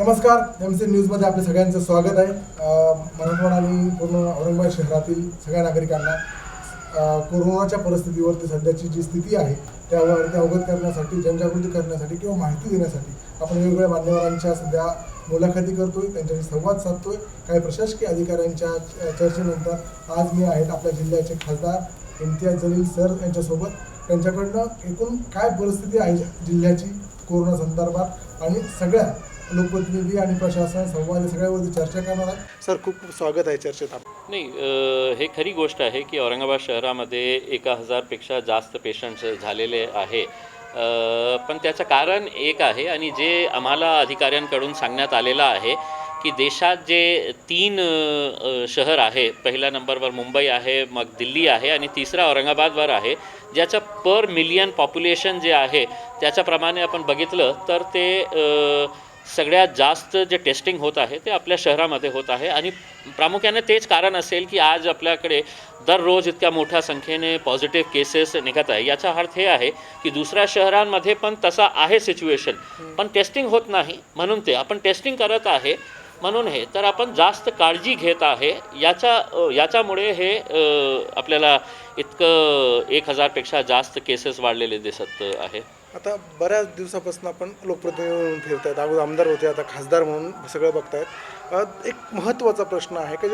नमस्कार, M C न्यूजमध्ये आपल्या सगळ्यांचं स्वागत आहे। मराठवाडा आणि पूर्ण औरंगाबाद शहरातील सगळ्या नागरिकांना कोरोनाच्या परिस्थितीवरती सध्याची जी स्थिती आहे त्यावरती अवगत करण्यासाठी, जनजागृती करण्यासाठी किंवा माहिती देण्यासाठी आपण वेगवेगळ्या मान्यवरांच्या सध्या मुलाखती करतोय, त्यांच्याशी संवाद साधतोय। काही प्रशासकीय अधिकाऱ्यांच्या चर्चेनंतर आज मी आहेत आपल्या जिल्ह्याचे खासदार इम्तियाज जलील सर यांच्यासोबत। त्यांच्याकडनं एकूण काय परिस्थिती आहे जिल्ह्याची कोरोना संदर्भात आणि सगळ्या लोकप्रतिनिधी आणि प्रशासन संवाद सगळ्यावरती चर्चा करणार आहे। सर, खूप स्वागत आहे चर्चेत आपलं। नाही, हे खरी गोष्ट आहे की औरंगाबाद शहरामध्ये 1000पेक्षा जास्त पेशंट्स झालेले आहे। पण त्याचं कारण एक आहे आणि जे आम्हाला अधिकाऱ्यांकडून सांगण्यात आलेलं आहे की देशात जे 3 शहर आहे, पहिल्या नंबरवर मुंबई आहे, मग दिल्ली आहे आणि तिसरा औरंगाबादवर आहे, ज्याचं पर मिलियन पॉप्युलेशन जे आहे त्याच्याप्रमाणे आपण बघितलं तर ते सगळ्यात जास्त जे टेस्टिंग होत आहे ते आपल्या शहरामध्ये होत आहे आणि प्रामुख्याने तेच कारण असेल की आज आपल्याकडे दररोज इतक्या मोठ्या संख्येने पॉझिटिव्ह केसेस निघत आहे। याचा अर्थ हे आहे की दुसऱ्या शहरांमध्ये पण तसा आहे सिच्युएशन, पण टेस्टिंग होत नाही म्हणून ते आपण टेस्टिंग करत आहे म्हणून हे तर आपण जास्त काळजी घेत आहे। याच्यामुळे हे आपल्याला इतकं 1000पेक्षा जास्त केसेस वाढलेले दिसत आहे। आता बऱ्याच दिवसापासून आपण लोकप्रतिनिधी म्हणून फिरतायत, अगोदर आमदार होते, आता खासदार म्हणून सगळं बघतायत। एक महत्त्वाचा प्रश्न आहे की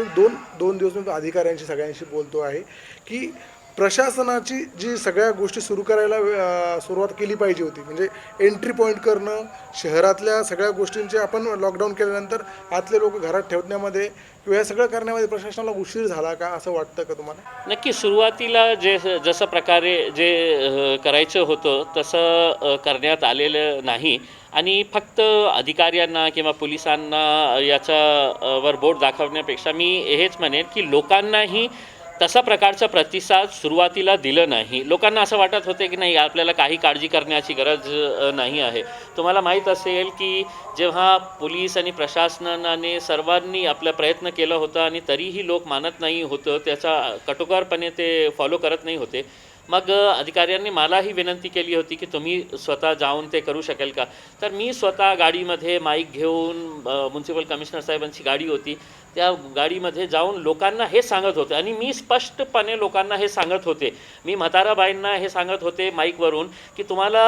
दोन दिवस मी अधिकाऱ्यांशी सगळ्यांशी बोलतो आहे की प्रशासनाची जी सगळ्या गोष्टी सुरू करायला सुरुवात केली पाहिजे होती, म्हणजे एंट्री पॉईंट करणं, शहरातल्या सगळ्या गोष्टींचे आपण लॉकडाऊन केल्यानंतर आतले लोक घरात ठेवण्यामध्ये किंवा हे सगळं करण्यामध्ये प्रशासनाला उशीर झाला का असं वाटतं का तुम्हाला? नक्की सुरुवातीला जसं प्रकारे जे करायचं होतं तसं करण्यात आलेलं नाही आणि फक्त अधिकाऱ्यांना किंवा पोलिसांना याच्यावर बोट दाखवण्यापेक्षा मी हेच म्हणेन की लोकांनाही तसा प्रकारचा प्रतिसाद सुरुवातीला दिलं नाही। लोकांना असं वाटत होते की नाही, आपल्याला काही काळजी करण्याची गरज नाही आहे। तुम्हाला माहीत असेल की जेव्हा पोलीस आणि प्रशासनाने सर्वांनी आपला प्रयत्न केला होता आणि तरीही लोक मानत नाही होतं, त्याचा कठोरपणे ते फॉलो करत नाही होते, मग अधिकाऱ्यांनी मलाही विनंती केली होती की तुम्ही स्वतः जाऊन ते करू शकेल का। तर मी स्वतः गाडीमध्ये माईक घेऊन, म्युन्सिपल कमिशनर साहेबांची गाडी होती, त्या गाडीमध्ये जाऊन लोकांना हे सांगत होते आणि मी स्पष्टपणे लोकांना हे सांगत होते, मी म्हाताराबाईंना हे सांगत होते माईकवरून की तुम्हाला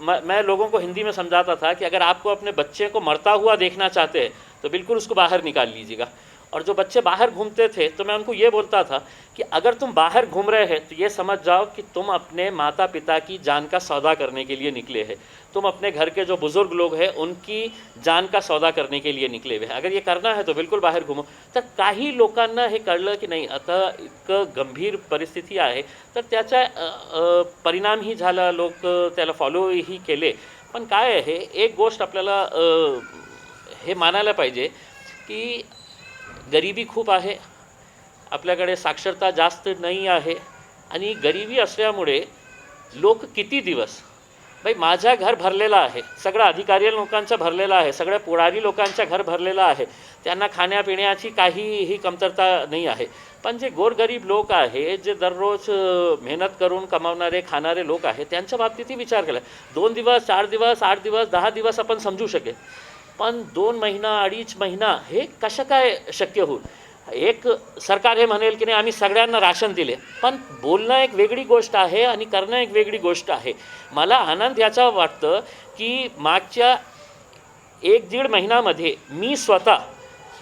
मैं लोगों को हिंदी में समझाता था कि अगर आपको अपने बच्चे को मरता हुआ देखना चाहते हैं तो बिल्कुल उसको बाहर निकाल लीजिएगा। और जो बच्चे बाहर घूमते थे तो मैं उनको ये बोलता था कि अगर तुम बाहर घूम रहे हैं तो ये समझ जाओ कि तुम अपने माता पिता की जान का सौदा करने के लिए निकले हैं, तुम अपने घर के जो बुज़ुर्ग लोग हैं उनकी जान का सौदा करने के लिए निकले हुए हैं, अगर ये करना है तो बिल्कुल बाहेर घुमो। तर काही लोकांना हे कळलं की नाही, आता इतकं गंभीर परिस्थिती आहे, तर त्याचा परिणामही झाला, लोक त्याला फॉलोही केले। पण काय आहे, एक गोष्ट आपल्याला हे मानायला पाहिजे की गरिबी खूप आहे, आपल्याकडे साक्षरता जास्त नाही आहे आणि गरिबी असल्यामुळे लोक किती दिवस, भाई माझं घर भरलेलं आहे, सगळं अधिकारी लोकांचं भरलेलं आहे, सगळ्या पुढारी लोकांचं घर भरलेलं आहे, त्यांना खाण्यापिण्याची काहीही कमतरता नाही आहे। पण जे गोरगरीब लोक आहे, जे दररोज मेहनत करून कमावणारे खाणारे लोक आहे, त्यांच्या बाबतीतही विचार केला। 2 दिवस, 4 दिवस, 8 दिवस, 10 दिवस आपण समजू शकेल, पण 2 महिना, 2.5 महिना हे कसं काय शक्य होईल? एक सरकार हे म्हणेल की नाही आम्ही सगळ्यांना राशन दिले, पण बोलणं एक वेगळी गोष्ट आहे आणि करणं एक वेगळी गोष्ट आहे। मला आनंद याचा वाटतं की मागच्या 1-1.5 महिन्यामध्ये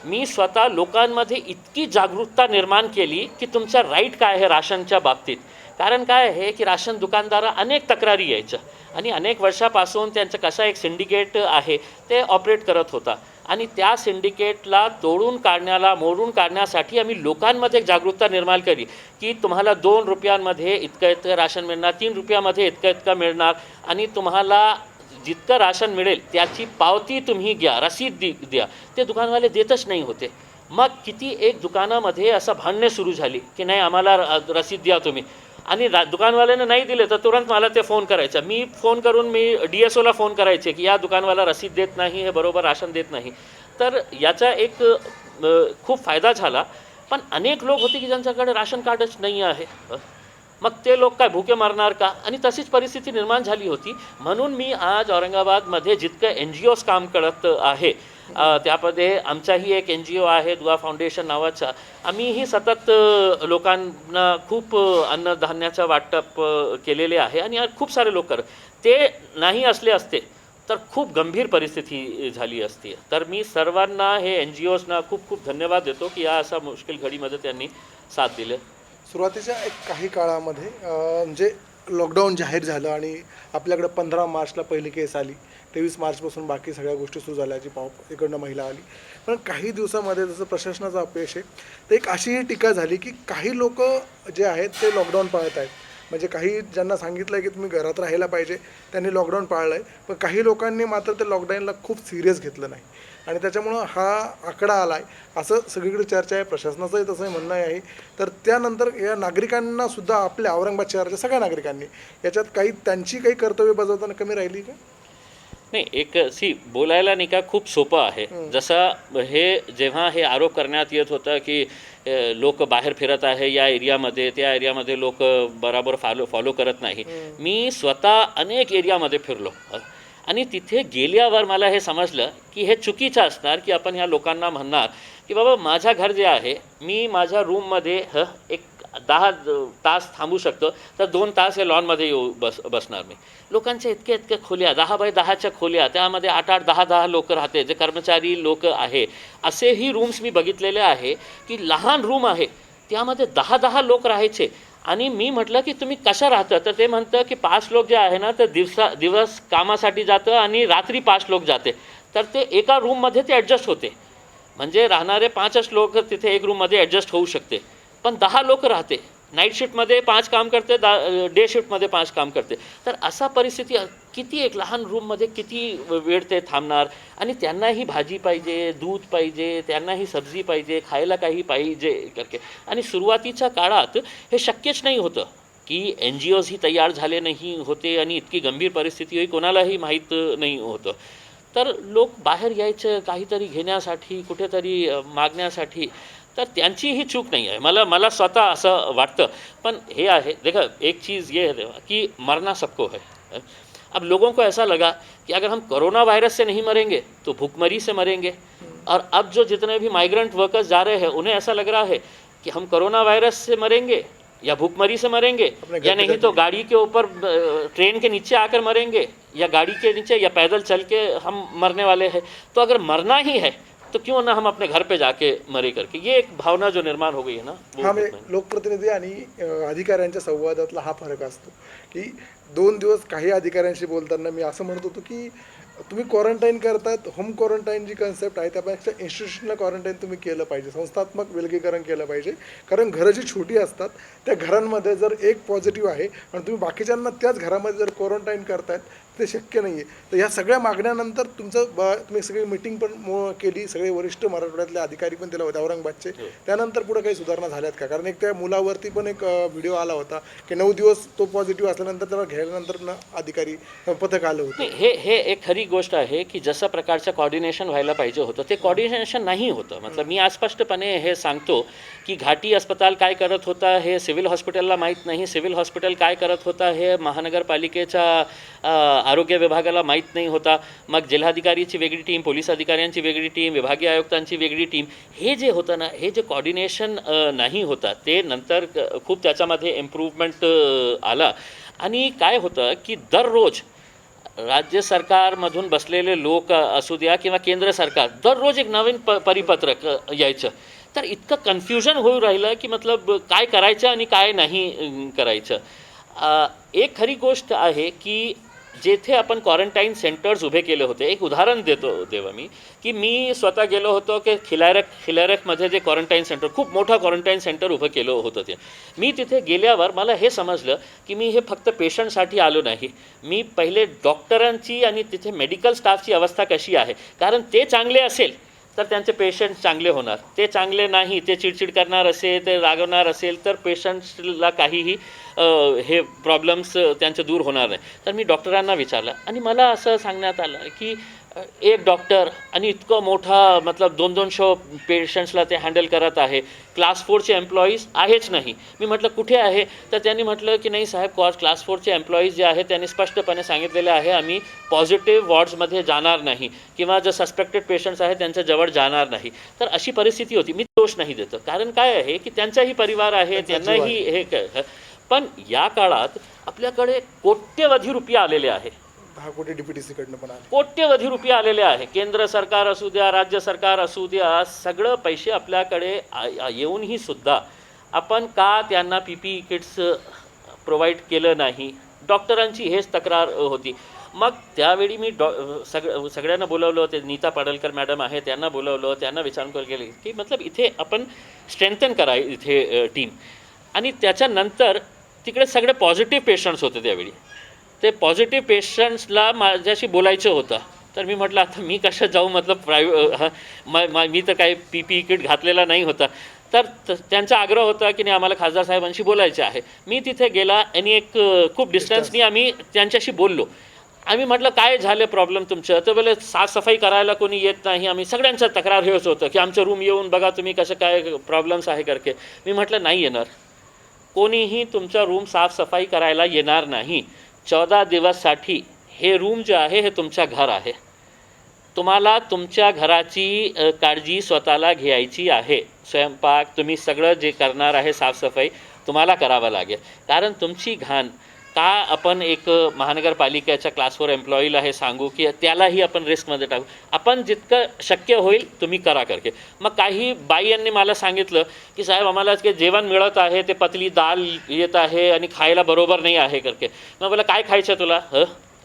मी स्वतः लोकांमध्ये इतकी जागरूकता निर्माण केली की तुमचा राईट काय आहे राशनच्या बाबतीत। कारण काय आहे की राशन दुकानदार अनेक तक्रारी यायच्या आणि अनेक वर्षापासून त्यांचं कसा एक सिंडिकेट आहे ते ऑपरेट करत होता आणि त्या सिंडिकेटला मोडून काढण्यासाठी आम्ही लोकांमध्ये जागरूकता निर्माण केली की तुम्हाला 2 रुपयांमध्ये इतकं राशन मिळणार, 3 रुपयामध्ये इतकं मिळणार आणि तुम्हाला जितकं राशन मिळेल त्याची पावती तुम्ही घ्या, रसीद द्या। ते दुकानवाले देतच नाही होते। मग किती एक दुकानामध्ये असं भांडणे सुरू झाली की नाही आम्हाला रसीद द्या तुम्ही, आणि दुकानवाल्याने नाही दिले तर तुरंत मला ते फोन करायचं, मी फोन करून मी DSOला फोन करायचे की या दुकानवाला रसीद देत नाही, हे बरोबर राशन देत नाही। तर याचा एक खूप फायदा झाला, पण अनेक लोक होते की ज्यांच्याकडे राशन कार्डच नाही आहे। मग ते लोक काय भुके मरणार का? आणि तशीच परिस्थिती निर्माण झाली होती. म्हणून मी आज औरंगाबादमध्ये जितकं NGOज काम करत आहे, त्यामध्ये आमचाही एक NGO आहे दुआ फाउंडेशन नावाचा. आम्हीही सतत लोकांना खूप अन्नधान्याचं वाटप केलेले आहे आणि खूप सारे लोक ते नाही असले असते तर खूप गंभीर परिस्थिती झाली असती. तर मी सर्वांना हे NGOजना खूप खूप धन्यवाद देतो की या अशा मुश्किल घडीमध्ये त्यांनी साथ दिले. सुरुवातीच्या काही काळामध्ये म्हणजे लॉकडाऊन जाहीर झालं आणि आपल्याकडे 15 मार्चला पहिली केस आली. 23 मार्चपासून बाकी सगळ्या गोष्टी सुरू झाल्या, जी इकडनं महिला आली. पण काही दिवसामध्ये जसं प्रशासनाचं अपयश आहे, तर एक अशीही टीका झाली की काही लोक जे आहेत ते लॉकडाऊन पाळत आहेत. म्हणजे काही ज्यांना सांगितलं आहे की तुम्ही घरात राहायला पाहिजे त्यांनी लॉकडाऊन पाळलं आहे, पण काही लोकांनी मात्र ते लॉकडाऊनला खूप सिरियस घेतलं नाही आणि त्याच्यामुळं हा आकडा आला आहे असं सगळीकडे चर्चा आहे. प्रशासनाचंही तसं म्हणणं आहे. तर त्यानंतर या नागरिकांनासुद्धा आपल्या औरंगाबाद शहराच्या सगळ्या नागरिकांनी याच्यात त्यांची काही कर्तव्य बजावताना कमी राहिली का? नाही, एक बोलायला नाही का खूप सोपं आहे. जसं जेव्हा हे आरोप करण्यात येत होतं की लोक बाहेर फिरत आहे या एरियामध्ये, त्या एरियामध्ये लोक बरोबर फॉलो करत नाही. मी स्वतः अनेक एरियामध्ये फिरलो आणि तिथे गेल्यावर मला हे समजलं की हे चुकीचं असणार की आपण ह्या लोकांना म्हणणार की बाबा माझं घर जे आहे, मी माझ्या रूममध्ये एक 10 तास थांबू शकतो, तर 2 तास या लॉनमध्ये बसणार मी. लोकांच्या इतक्या खोल्या, 10 बाय 10च्या खोल्या, त्यामध्ये 8-8, 10-10 लोक राहते, जे कर्मचारी लोक आहे. असेही रूम्स मी बघितलेले आहे की लहान रूम आहे, त्यामध्ये 10-10 लोक राहायचे. आणि मी म्हटलं की तुम्ही कसं राहतं? तर ते म्हणतं की 5 लोक जे आहे ना, तर दिवस कामासाठी जातं आणि रात्री 5 लोक जाते. तर ते एका रूममध्ये ते ॲडजस्ट होते. म्हणजे राहणारे 5च लोक तिथे एक रूममध्ये ॲडजस्ट होऊ शकते. पण 10 लोक राहते. नाईट शिफ्टमध्ये 5 काम करते, डे शिफ्टमध्ये 5 काम करते. तर असा परिस्थिती, किती एक लहान रूममध्ये किती वेळ ते थांबणार? आणि त्यांनाही भाजी पाहिजे, दूध पाहिजे, त्यांनाही सब्जी पाहिजे, खायला काही पाहिजे करके. आणि सुरुवातीच्या काळात हे शक्यच नाही होतं की NGOजही तयार झाले नाही होते आणि इतकी गंभीर परिस्थिती कोणालाही माहीत नाही होतं. तर लोक बाहेर यायचं काहीतरी घेण्यासाठी, कुठेतरी मागण्यासाठी. तर त्यांचीही चूक नहीं है, मला स्वतः असं वाटतं. पण हे आहे, देखा एक चीज़ ये है कि मरना सबको है. अब लोगों को ऐसा लगा कि अगर हम कोरोना वायरस से नहीं मरेंगे तो भूखमरी से मरेंगे. और अब जो जितने भी माइग्रेंट वर्कर्स जा रहे हैं उन्हें ऐसा लग रहा है कि हम कोरोना वायरस से मरेंगे या भूखमरी से मरेंगे, या नहीं तो गाड़ी के ऊपर ट्रेन के नीचे आकर मरेंगे, या गाड़ी के नीचे या पैदल चल के हम मरने वाले हैं. तो अगर मरना ही है तो क्यों ना हम अपने घर पे जाके मरे करके. ये एक भावना जो निर्माण हो गई है ना, हा म्हणजे लोकप्रतिनिधी आणि अधिकाऱ्यांच्या संवादातला हा फरक असतो की 2 दिवस काही अधिकाऱ्यांशी बोलताना मी असं म्हणत होतो की तुम्ही क्वारंटाईन करतात, होम क्वारंटाईन जी कन्सेप्ट आहे त्यापेक्षा इन्स्टिट्यूशनल क्वारंटाईन तुम्ही केलं पाहिजे, संस्थात्मक विलगीकरण केलं पाहिजे. कारण घरं जी छोटी असतात त्या घरांमध्ये जर एक पॉझिटिव्ह आहे आणि तुम्ही बाकीच्यांना त्याच घरामध्ये जर क्वारंटाईन करतायत ते शक्य नाही आहे. तर ह्या सगळ्या मागण्यानंतर तुम्ही सगळी मिटिंग पण केली, सगळे वरिष्ठ मराठवाड्यातले अधिकारी पण दिले होते औरंगाबादचे. त्यानंतर पुढे काही सुधारणा झाल्यात का? कारण एक त्या मुलावरती पण एक व्हिडिओ आला होता की 9 दिवस तो पॉझिटिव्ह असल्यानंतर त्याला घ्यायल्यानंतर अधिकारी पथक आलं होतं. हे एक खरी गोष्ट आहे की जसं प्रकारचं कॉर्डिनेशन व्हायला पाहिजे होतं ते कॉर्डिनेशन नाही होतं. मतलब मी आज स्पष्टपणे हे सांगतो की घाटी अस्पताल काय करत होता हे सिव्हिल हॉस्पिटलला माहीत नाही, सिव्हिल हॉस्पिटल काय करत होता हे महानगरपालिकेच्या आरोग्य विभागाला माहीत नाही होता. मग जिल्हाधिकारीची वेगळी टीम, पोलीस अधिकाऱ्यांची वेगळी टीम, विभागीय आयुक्तांची वेगळी टीम. हे जे होतं ना, हे जे कॉर्डिनेशन नाही होता ते नंतर खूप त्याच्यामध्ये इम्प्रूव्हमेंट आला. आणि काय होतं की दररोज राज्य सरकारमधून बसलेले लोक असू द्या किंवा केंद्र सरकार, दररोज एक नवीन परिपत्रक यायचं. तर इतकं कन्फ्युजन होऊ राहिलं की मतलब काय करायचं आणि काय नाही करायचं. एक खरी गोष्ट आहे की जेथे आपण क्वारंटाईन सेंटर्स उभे केले होते, एक उदाहरण देतो देवा की मी स्वतः गेलो होतो की खिलारकमध्ये जे क्वारंटाईन सेंटर, खूप मोठं क्वारंटाईन सेंटर उभं केलं होतं. ते मी तिथे गेल्यावर मला हे समजलं की मी हे फक्त पेशंटसाठी आलो नाही, मी पहिले डॉक्टरांची आणि तिथे मेडिकल स्टाफची अवस्था कशी आहे. कारण ते चांगले असेल तर त्यांचे पेशंट चांगले होणार, ते चांगले नाही, ते चिडचिड करणार असेल, ते रागवणार असेल तर पेशंट्सला काहीही हे प्रॉब्लेम्स त्यांचे दूर होणार नाही. तर मी डॉक्टरांना विचारलं आणि मला असं सांगण्यात आलं की एक डॉक्टर आणि इतकं मोठा मतलब 200 पेशंट्सला ते हँडल करत आहे. क्लास 4चे एम्प्लॉईज आहेच नाही. मी म्हटलं कुठे आहे, तर त्यांनी म्हटलं की नाही साहेब, क्लास 4चे एम्प्लॉईज जे आहेत त्यांनी स्पष्टपणे सांगितलेले आहे, आम्ही पॉझिटिव्ह वॉर्ड्समध्ये जाणार नाही किंवा जे सस्पेक्टेड पेशंट्स आहेत त्यांच्या जवळ जाणार नाही. तर अशी परिस्थिती होती. मी दोष नाही देतो, कारण काय आहे की त्यांचाही परिवार आहे, त्यांनाही हे पण या काळात आपल्याकडे कोट्यवधी रुपये आलेले आहे. 10 कोटी DPTC कडनं पण आले. कोट्यवधी रुपये आलेले आहे. केंद्र सरकार असू द्या, राज्य सरकार असू द्या, सगळं पैसे आपल्याकडे येऊनही सुद्धा आपण का त्यांना PPE किट्स प्रोव्हाइड केलं नाही. डॉक्टरांची हेच तक्रार होती. मग त्यावेळी मी सगळ्यांना बोलवलं. ते नीता पाडलकर मॅडम आहे, त्यांना बोलवलं, त्यांना विचारून केले की मतलब इथे आपण स्ट्रेंथन करा इथे टीम. आणि त्याच्यानंतर तिकडे सगळे पॉझिटिव्ह पेशंट्स होते त्यावेळी. ते पॉझिटिव्ह पेशंट्सला माझ्याशी बोलायचं होतं. तर मी म्हटलं आता मी कसं जाऊ, मतलब मी तर काही PPE किट घातलेला नाही होता. तर त्यांचा आग्रह होता की नाही आम्हाला खासदार साहेबांशी बोलायचे आहे. मी तिथे गेला आणि एक खूप डिस्टन्सनी आम्ही त्यांच्याशी बोललो. आम्ही म्हटलं काय झालं प्रॉब्लेम तुमचं, तर बोले साफसफाई करायला कोणी येत नाही. आम्ही सगळ्यांचं तक्रार हेच होतं की आमचं रूम येऊन बघा तुम्ही कसं काय प्रॉब्लेम्स आहे करके. मी म्हटलं नाही येणार, कोणीही तुमचा रूम साफसफाई करायला येणार नाही. 14 दिवससाठी हे रूम जे आहे हे तुमचं घर आहे. तुम्हाला तुमच्या घराची काळजी स्वतःला घ्यायची आहे. स्वयंपाक तुम्ही सगळं जे करणार आहे साफसफाई तुम्हाला करावं लागेल. कारण तुमची घाण का आपण एक महानगरपालिकेच्या क्लास 4 एम्प्लॉईला हे सांगू की त्यालाही आपण रिस्कमध्ये टाकू. आपण जितकं शक्य होईल तुम्ही करा करके. मग काही बाई यांनी मला सांगितलं की साहेब आम्हाला जे जेवण मिळत आहे ते पतली दाल येत आहे आणि खायला बरोबर नाही आहे करके. मग बोला काय खायचं तुला,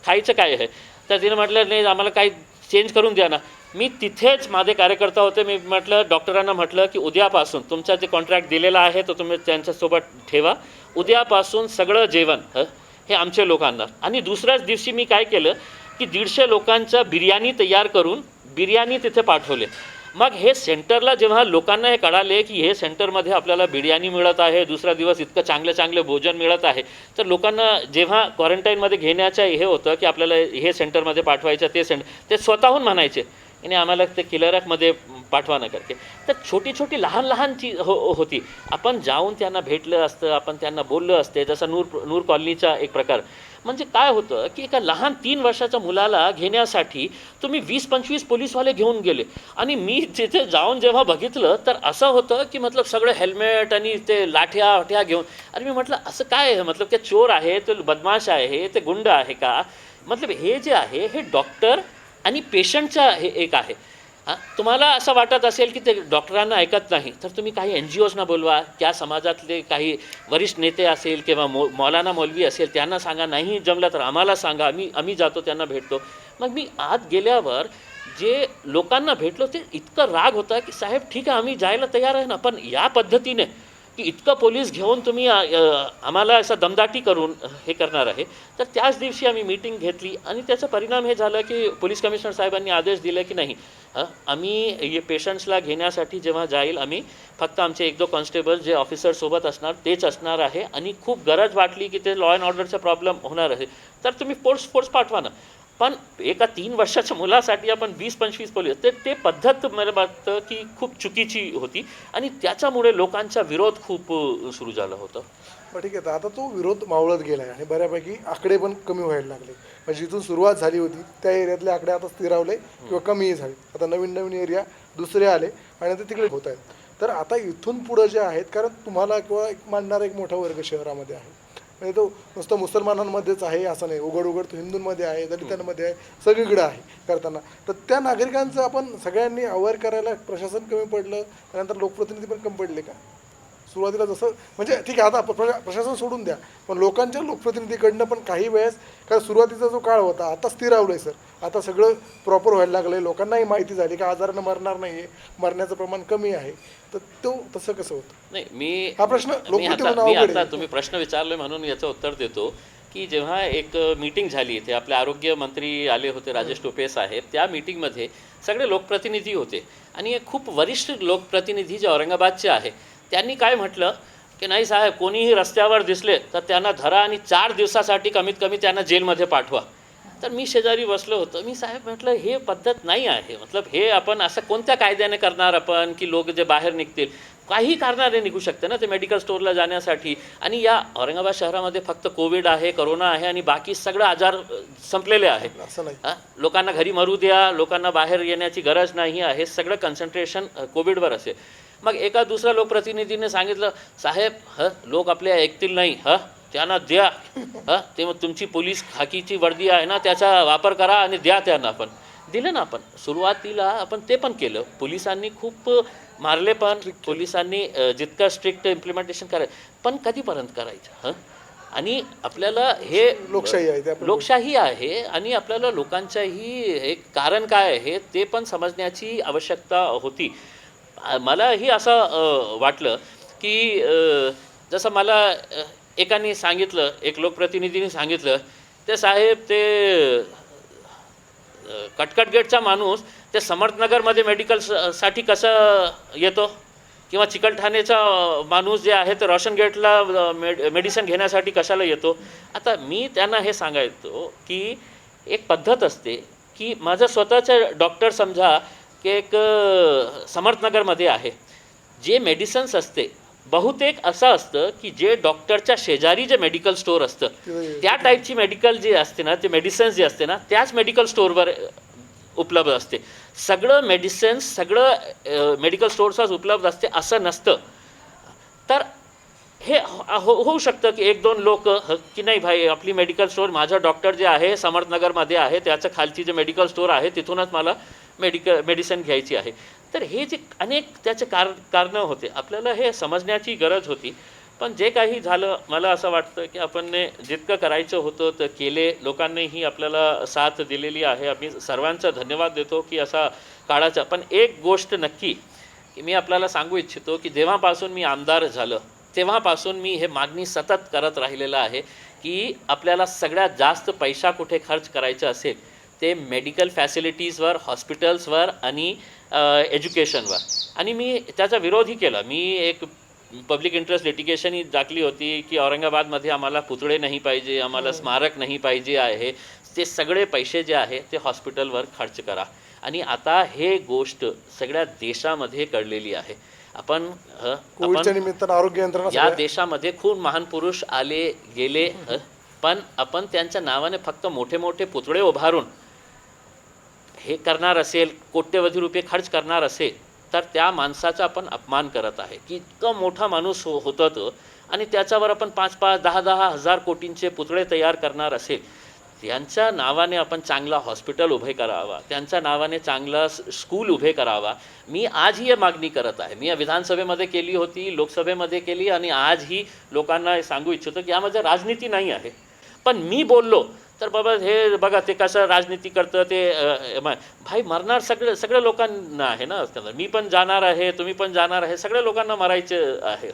खायचं काय आहे. तर तिने म्हटलं नाही आम्हाला काही चेंज करून द्या ना. मी तिथेच माझे कार्यकर्ता होते. मी म्हटलं डॉक्टरांना म्हटलं की उद्यापासून तुमचा जे कॉन्ट्रॅक्ट दिलेला आहे तो तुम्ही त्यांच्यासोबत ठेवा. उद्यापासून सगळं जेवण हे आमच्या लोकांना. आणि दुसऱ्याच दिवशी मी काय केलं की 150 लोकांचं बिर्याणी तयार करून बिर्याणी तिथे पाठवले. मग हे सेंटरला जेव्हा लोकांना हे कळाले की हे सेंटरमध्ये आपल्याला बिर्याणी मिळत आहे, दुसरा दिवस इतकं चांगले भोजन मिळत आहे, तर लोकांना जेव्हा क्वारंटाईनमध्ये घेण्याचं हे होतं की आपल्याला हे सेंटरमध्ये पाठवायचं ते स्वतःहून म्हणायचे आणि आम्हाला ते किलरकमध्ये पाठवा ना करके. तर छोटी लहान होती. आपण जाऊन त्यांना भेटलं असतं, आपण त्यांना बोललं असते. जसं नूर कॉलनीचा एक प्रकार म्हणजे काय होतं की एका लहान 3 वर्षाच्या मुलाला घेण्यासाठी तुम्ही 20-25 पोलीसवाले घेऊन गेले. आणि मी तिथे जाऊन जेव्हा बघितलं तर असं होतं की मतलब सगळे हेल्मेट आणि ते लाठ्या घेऊन. आणि मी म्हटलं असं काय आहे, मतलब ते चोर आहे, ते बदमाश आहे, ते गुंड आहे का. मतलब हे जे आहे हे डॉक्टर आणि पेशंटचा हे एक आहे. तुम्हाला असं वाटत असेल की ते डॉक्टरांना ऐकत नाही, तर तुम्ही काही NGOजना बोलवा, त्या समाजातले काही वरिष्ठ नेते असेल किंवा मौलाना मौलवी असेल त्यांना सांगा. नाही जमलं तर आम्हाला सांगा, आम्ही जातो त्यांना भेटतो. मग मी आत गेल्यावर जे लोकांना भेटलो ते इतकं राग होता की साहेब ठीक आहे आम्ही जायला तयार आहे ना, पण या पद्धतीने की इतकं पोलीस घेऊन तुम्ही आम्हाला असं दमदाटी करून हे करणार आहे. तर त्याच दिवशी आम्ही मीटिंग घेतली आणि त्याचा परिणाम हे झाला की पोलीस कमिशनर साहेबांनी आदेश दिले की नाही आम्ही हे पेशंट्सला घेण्यासाठी जेव्हा जाईल आम्ही फक्त आमचे 1-2 कॉन्स्टेबल जे ऑफिसरसोबत असणार तेच असणार आहे. आणि खूप गरज वाटली की ते लॉ अँड ऑर्डरचा प्रॉब्लेम होणार आहे तर तुम्ही फोर्स पाठवा ना. पण एका 3 वर्षाच्या मुलासाठी आपण 20-25 पोलीस ते पद्धत मला वाटतं की खूप चुकीची होती. आणि त्याच्यामुळे लोकांचा विरोध खूप सुरू झाला होता. मग ठीक आहे, तर आता तो विरोध मावळत गेला आहे आणि बऱ्यापैकी आकडे पण कमी व्हायला लागले. म्हणजे जिथून सुरुवात झाली होती त्या एरियातले आकडे आता स्थिरावले किंवा कमीही झाले. आता नवीन एरिया दुसरे आले आणि ते तिकडे होत आहेत. तर आता इथून पुढं जे आहेत, कारण तुम्हाला किंवा मांडणारा एक मोठा वर्ग शहरामध्ये आहे, म्हणजे तो नुसतं मुसलमानांमध्येच आहे असं नाही, उघड तो हिंदूंमध्ये आहे, दलितांमध्ये आहे, सगळीकडे आहे करताना. तर त्या नागरिकांचं आपण सगळ्यांनी अवेअर करायला प्रशासन कमी पडलं, त्यानंतर लोकप्रतिनिधी पण कमी पडले का. सुरुवातीला जसं म्हणजे ठीक आहे आता प्रशासन सोडून द्या, पण लोकांच्या लोकप्रतिनिधीकडनं पण काही वेळेस, कारण सुरुवातीचा जो काळ होता आता स्थिरावलं आहे सर. आता सगळं प्रॉपर व्हायला लागलं आहे, लोकांनाही माहिती झाली की आजारानं मरणार नाही आहे, मरण्याचं प्रमाण कमी आहे. तर तो तसं कसं होतं. नाही हा प्रश्न मी आता तुम्ही प्रश्न विचारले म्हणून याचं उत्तर देतो की जेव्हा एक मीटिंग झाली ते आपले आरोग्य मंत्री आले होते राजेश टोपे साहेब. त्या मीटिंगमध्ये सगळे लोकप्रतिनिधी होते आणि एक खूप वरिष्ठ लोकप्रतिनिधी जे औरंगाबादचे आहे त्यांनी काय म्हटलं की नाही साहेब कोणीही रस्त्यावर दिसले तर त्यांना धरा आणि 4 दिवसासाठी कमीत कमी त्यांना जेलमध्ये पाठवा. तर मी शेजारी बसलो होतो. मी साहेब म्हटलं हे पद्धत नाही आहे. मतलब हे आपण असं कोणत्या कायद्याने करणार आपण की लोक जे बाहेर निघतील, काही कारणाने निघू शकते ना ते मेडिकल स्टोअरला जाण्यासाठी. आणि या औरंगाबाद शहरामध्ये फक्त कोविड आहे, करोना आहे आणि बाकी सगळं आजार संपलेले आहे. असं नाही. लोकांना घरी मरू द्या, लोकांना बाहेर येण्याची गरज नाही आहे, सगळं कन्सन्ट्रेशन कोविडवर असेल. मग एका दुसऱ्या लोकप्रतिनिधीने सांगितलं, साहेब लोक आपले ऐकतील नाही, त्यांना द्या, ते मग तुमची पोलीस खाकीची वर्दी आहे ना त्याचा वापर करा आणि द्या त्यांना. पण दिलं ना आपण. सुरुवातीला आपण ते पण केलं. पोलिसांनी खूप मारले, पण पोलिसांनी जितकं स्ट्रिक्ट इम्प्लिमेंटेशन करायचं, पण कधीपर्यंत करायचं. आणि आपल्याला हे लोकशाही आहे, ते आपण लोकशाही आहे आणि आपल्याला लोकांच्याही एक कारण काय आहे ते पण समजण्याची आवश्यकता होती. मलाही असं वाटलं की जसं मला एकाने सांगितलं, एक लोकप्रतिनिधीने सांगितलं, ते साहेब ते कटकट गेटचा माणूस ते समर्थनगरमध्ये मेडिकलसाठी कसं येतो, किंवा चिकलठाणेचा माणूस जे आहे ते रोशन गेटला मेडिसिन घेण्यासाठी कशाला येतो. आता मी त्यांना हे सांगायचो की एक पद्धत असते की माझं स्वतःचं डॉक्टर समजा की एक समर्थनगरमध्ये आहे. जे मेडिसिन्स असते बहुतेक असं असतं की जे डॉक्टरच्या शेजारी जे मेडिकल स्टोअर असतं त्या टाईपची मेडिकल जे असते ना, ते मेडिसिन्स जे असते ना त्याच मेडिकल स्टोअरवर उपलब्ध असते. सगळं मेडिसिन्स सगळं मेडिकल स्टोअर्सच उपलब्ध असते असं नसतं. तर हे होऊ शकतं की एक दोन लोक की नाही भाई आपली मेडिकल स्टोअर, माझा डॉक्टर जे आहे समर्थनगरमध्ये आहे, त्याचं खालची जे मेडिकल स्टोअर आहे तिथूनच मला मेडिसिन घ्यायची आहे. तर हे जे अनेक त्याचे कारणं होते, आपल्याला हे समजण्याची गरज होती. पण जे काही झालं, मला असं वाटतं की आपण जितकं करायचं होतं तर केले. लोकांनीही आपल्याला साथ दिलेली आहे. आम्ही सर्वांचा धन्यवाद देतो की असा काळाचा. पण एक गोष्ट नक्की की मी आपल्याला सांगू इच्छितो की जेव्हापासून मी आमदार झालं तेव्हापासून मी हे मागणी सतत करत राहिलेलं आहे की आपल्याला सगळ्यात जास्त पैसा कुठे खर्च करायचा असेल ते मेडिकल फॅसिलिटीजवर, हॉस्पिटल्सवर आणि एज्युकेशनवर. आणि मी त्याचा विरोधही केला. मी एक पब्लिक इंटरेस्ट लिटिगेशनही दाखली होती की औरंगाबादमध्ये आम्हाला पुतळे नाही पाहिजे, आम्हाला स्मारक नाही पाहिजे आहे, ते सगळे पैसे जे आहे ते हॉस्पिटलवर खर्च करा. आणि आता हे गोष्ट सगळ्या देशामध्ये कळलेली आहे. आपण कोविडच्या निमित्तानं आरोग्य यंत्रणा या देशामध्ये खूप महान पुरुष आले गेले, पण आपण त्यांच्या नावाने फक्त मोठे मोठे पुतळे उभारून हे करणार असेल, कोट्यवधी रुपये खर्च करणार असेल तर त्या माणसाचा आपण अपमान करत आहे. की इतकं मोठा माणूस होता तो आणि त्याच्यावर आपण 5-5, 10-10 हजार कोटींचे पुतळे तयार करणार असेल, त्यांच्या नावाने आपण चांगला हॉस्पिटल उभे करावा, त्यांच्या नावाने चांगला स्कूल उभे करावा. मी आजही ही मागणी करत आहे. मी विधानसभेमध्ये केली होती, लोकसभेमध्ये केली आणि आजही लोकांना सांगू इच्छितो की यामध्ये राजनीती नाही आहे. पण मी बोललो तर बाबा हे बघा ते कसं राजनीती करतं ते भाई मरणार सगळ्या लोकांना आहे ना. मी पण जाणार आहे, तुम्ही पण जाणार आहे, सगळ्या लोकांना मरायचे आहे.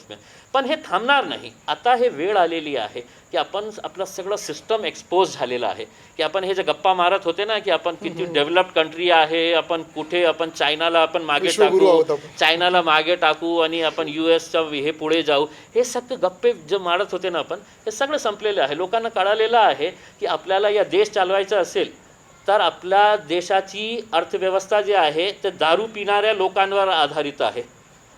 पण हे थांबणार नाही. आता हे वेळ आलेली आहे की आपण आपलं सगळं सिस्टम एक्सपोज झालेलं आहे की आपण हे जे गप्पा मारत होते ना की आपण किती डेव्हलप्ड कंट्री आहे, आपण कुठे आपण चायनाला आपण मागे टाकू, चायनाला मागे टाकू आणि आपण US हे पुढे जाऊ, हे सगळे गप्पे जे मारत होते ना आपण, हे सगळं संपलेलं आहे. लोकांना कळालेलं आहे की आपल्याला या देश चालवायचा असेल तर आपल्या देशाची अर्थव्यवस्था जी आहे ते दारू पिणाऱ्या लोकांवर आधारित आहे.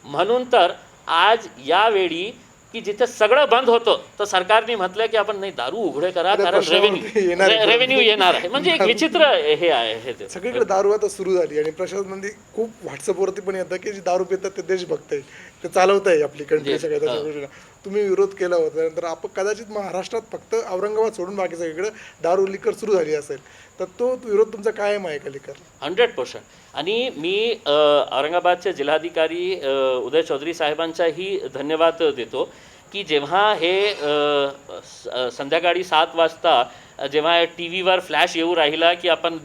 म्हणून तर आज यावेळी की जिथे सगळं बंद होतं तर सरकारने म्हटलं की आपण नाही दारू उघडे करा कारण रेव्हेन्यू येणार आहे. म्हणजे एक विचित्र हे आहे. ते सगळीकडे दारू आता सुरू झाली आणि प्रशासनामध्ये खूप व्हॉट्सअपवरती पण येतं की जे दारू पितात ते देशभक्त आहे, ते चालवत आहे आपली कंट्री सगळ्या. तुम्ही विरोध केला होता, त्यानंतर आपण कदाचित महाराष्ट्रात फक्त औरंगाबाद सोडून बाकी सगळीकडे दारू लिकर सुरू झाली असेल, तर तो विरोध तुमचा कायम आहे का लिकर? 100%. आणि मी औरंगाबादचे जिल्हाधिकारी उदय चौधरी साहेबांचाही धन्यवाद देतो की जेव्हा हे संध्याकाळी 7 वाजता जेव्हा टी व्हीवर फ्लॅश येऊ राहिला की आपण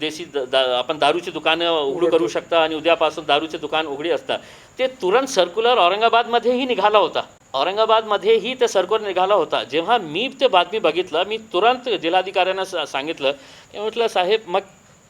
आपण दारूची दुकानं उघडू करू शकता आणि उद्यापासून दारूचे दुकान उघडी असतात, ते तुरंत सर्क्युलर औरंगाबादमध्येही निघाला होता. औरंगाबादमध्येही ते सर्क्युलर निघाला होता. जेव्हा मी ते बातमी बघितलं, मी तुरंत जिल्हाधिकाऱ्यांना सांगितलं की म्हटलं साहेब मग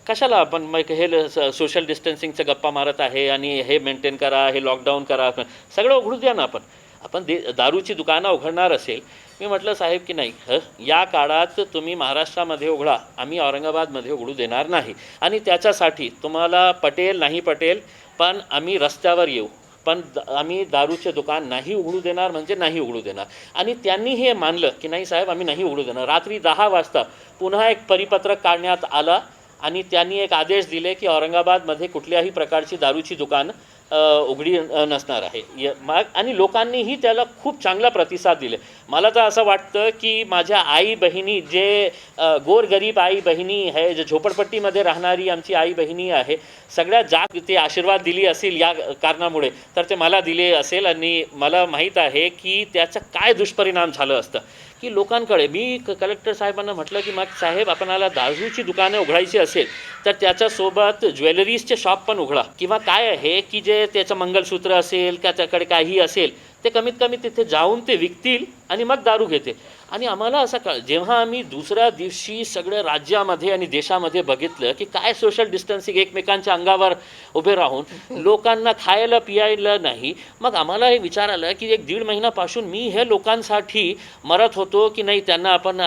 कशाला आपण मग हे सोशल डिस्टन्सिंगचं गप्पा मारत आहे आणि हे मेंटेन करा, हे लॉकडाऊन करा, सगळं उघडू द्या ना आपण. आपण दारूची दुकानं उघडणार असेल, मी म्हटलं साहेब की नाही, या काळात तुम्ही महाराष्ट्रामध्ये उघडा, आम्ही औरंगाबादमध्ये उघडू देणार नाही. आणि त्याच्यासाठी तुम्हाला पटेल नाही पटेल, पण आम्ही रस्त्यावर येऊ, पण आम्ही दारूचे दुकान नाही उघडू देणार म्हणजे नाही उघडू देणार. आणि त्यांनी हे मानलं की नाही साहेब आम्ही नाही उघडू देणार. रात्री 10 वाजता पुन्हा एक परिपत्रक काढण्यात आला आणि त्यांनी एक आदेश दिले की औरंगाबादमध्ये कुठल्याही प्रकारची दारूची दुकान उघडी नसणार आहे. मग आणि लोकांनीही त्याला खूप चांगला प्रतिसाद दिले. मला तर असं वाटतं की माझ्या आई बहिणी जे गोरगरीब आई बहिणी आहे, जे झोपडपट्टीमध्ये राहणारी आमची आई बहिणी आहे, सगळ्यात ते आशीर्वाद दिली असेल या कारणामुळे, तर ते मला दिले असेल. आणि मला माहीत आहे की त्याचा काय दुष्परिणाम झालं असतं की लोकांकडे मी कलेक्टर साहेबांना म्हटलं की मग साहेब आपणाला दारूची दुकानं उघडायची असेल तर त्याच्यासोबत ज्वेलरीजचे शॉप पण उघडा, किंवा काय आहे की जे त्याचं मंगलसूत्र असेल का त्याकडे काही असेल ते कमीत कमी तिथे जाऊन ते विकतील आणि मग दारू घेते. आणि आम्हाला असं जेव्हा आम्ही दुसऱ्या दिवशी सगळ्या राज्यामध्ये आणि देशामध्ये बघितलं की काय सोशल डिस्टन्सिंग, एकमेकांच्या अंगावर उभे राहून लोकांना खायला पियायला नाही, मग आम्हाला हे विचार आलं की 1-1.5 महिन्यापासून मी हे लोकांसाठी मरत होतो की नाही त्यांना आपण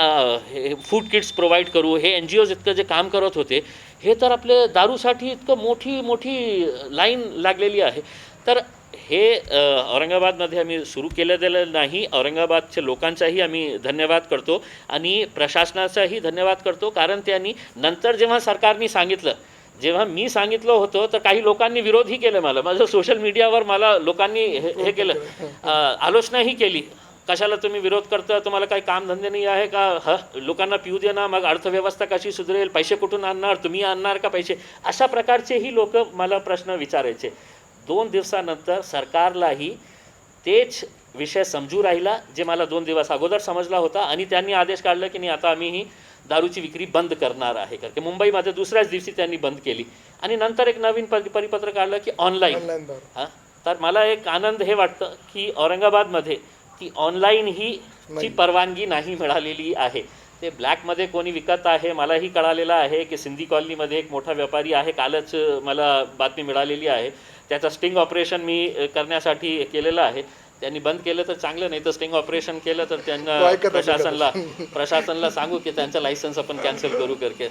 फूड किट्स प्रोव्हाइड करू. हे NGOज इतकं जे काम करत होते, हे तर आपले दारूसाठी इतकं मोठी लाईन लागलेली आहे. तर हे औरंगाबादमध्ये आम्ही सुरू केलेलं नाही. औरंगाबादच्या लोकांचाही आम्ही धन्यवाद करतो आणि प्रशासनाचाही धन्यवाद करतो, कारण त्यांनी नंतर जेव्हा सरकारने सांगितलं, जेव्हा मी सांगितलं होतं तर काही लोकांनी विरोधही केले. माझं सोशल मीडियावर मला लोकांनी हे केलं, आलोचनाही केली. कशाला तुम्ही विरोध करता, तुम्हाला काही कामधंदे नाही आहे का, लोकांना पिऊ दे ना, मग अर्थव्यवस्था कशी सुधारेल, पैसे कुठून आणणार, तुम्ही आणणार का पैसे, अशा प्रकारचेही लोक मला प्रश्न विचारायचे. 2 दिवसानंतर सरकारलाही तेच विषय समजू राहिला जे मला 2 दिवस अगोदर समजला होता. आणि त्यांनी आदेश काढला की नाही आता आम्ही ही दारूची विक्री बंद करणार आहे. कारण की मुंबईमध्ये दुसऱ्याच दिवशी त्यांनी बंद केली. आणि नंतर एक नवीन परिपत्र काढलं की ऑनलाईन. तर मला एक आनंद हे वाटतं की औरंगाबादमध्ये ती ऑनलाईन ही ची परवानगी नाही मिळालेली आहे. ते ब्लॅकमध्ये कोणी विकत आहे. मलाही कळालेलं आहे की सिंधी कॉलनीमध्ये एक मोठा व्यापारी आहे, कालच मला बातमी मिळालेली आहे. त्याचं स्टिंग ऑपरेशन मी करण्यासाठी केलेलं आहे. त्यांनी बंद केलं तर चांगलं, नाही तर स्टिंग ऑपरेशन केलं तर त्यांना प्रशासनाला सांगू की त्यांचं लायसन्स आपण कॅन्सल करू करके.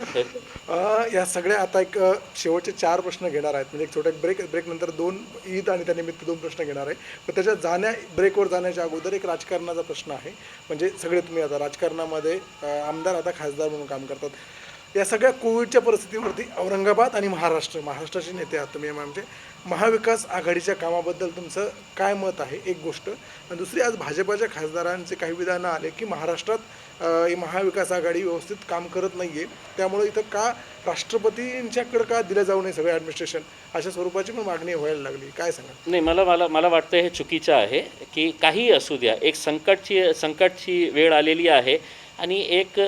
या सगळ्या आता एक शेवटचे 4 प्रश्न घेणार आहेत. म्हणजे एक छोटा ब्रेक नंतर 2 ईद आणि त्यानिमित्त 2 प्रश्न घेणार आहे. पण त्याच्या ब्रेकवर जाण्याच्या अगोदर एक राजकारणाचा प्रश्न आहे. म्हणजे सगळे तुम्ही आता राजकारणामध्ये आमदार, आता खासदार म्हणून काम करतात. या सगळ्या कोविडच्या परिस्थितीवरती औरंगाबाद आणि महाराष्ट्राचे नेते आहात तुम्ही, म्हणजे महाविकास आघाडीच्या कामाबद्दल तुमचं काय मत आहे, एक गोष्ट. आणि दुसरी, आज भाजपाच्या खासदारांचे काही विधानं आले की महाराष्ट्रात महाविकास आघाडी व्यवस्थित काम करत नाही आहे, त्यामुळे इथं का राष्ट्रपतींच्याकडं का दिलं जाऊ नये सगळं ॲडमिनिस्ट्रेशन, अशा स्वरूपाची पण मागणी व्हायला लागली. काय सांगा? नाही, मला वाटतं हे चुकीचं आहे की काही असू द्या, एक संकटची वेळ आलेली आहे आणि एक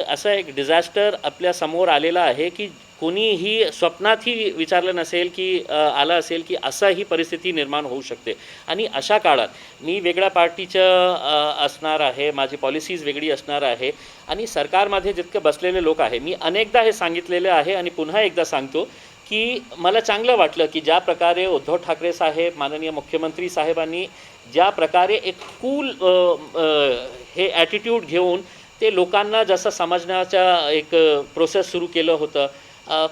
डिझास्टर आपल्या समोर आलेला आहे की कोणीही स्वप्नातही विचारलं नसेल की आलं असेल की असा ही परिस्थिती निर्माण होऊ शकते. आणि अशा काळात मी वेगळ्या पार्टीचं असणार आहे, माझी पॉलिसीज वेगळी असणार आहे. आणि सरकारमध्ये जितके बसलेले लोक आहे, मी अनेकदा हे सांगितलेले आहे आणि पुन्हा एकदा सांगतो की मला चांगलं वाटलं की ज्या प्रकारे उद्धव ठाकरे साहेब, माननीय मुख्यमंत्री साहेबांनी ज्या प्रकारे एक कूल हे ॲटिट्यूड घेऊन ते लोकांना जसं समजण्याचा एक प्रोसेस सुरू केलं होतं,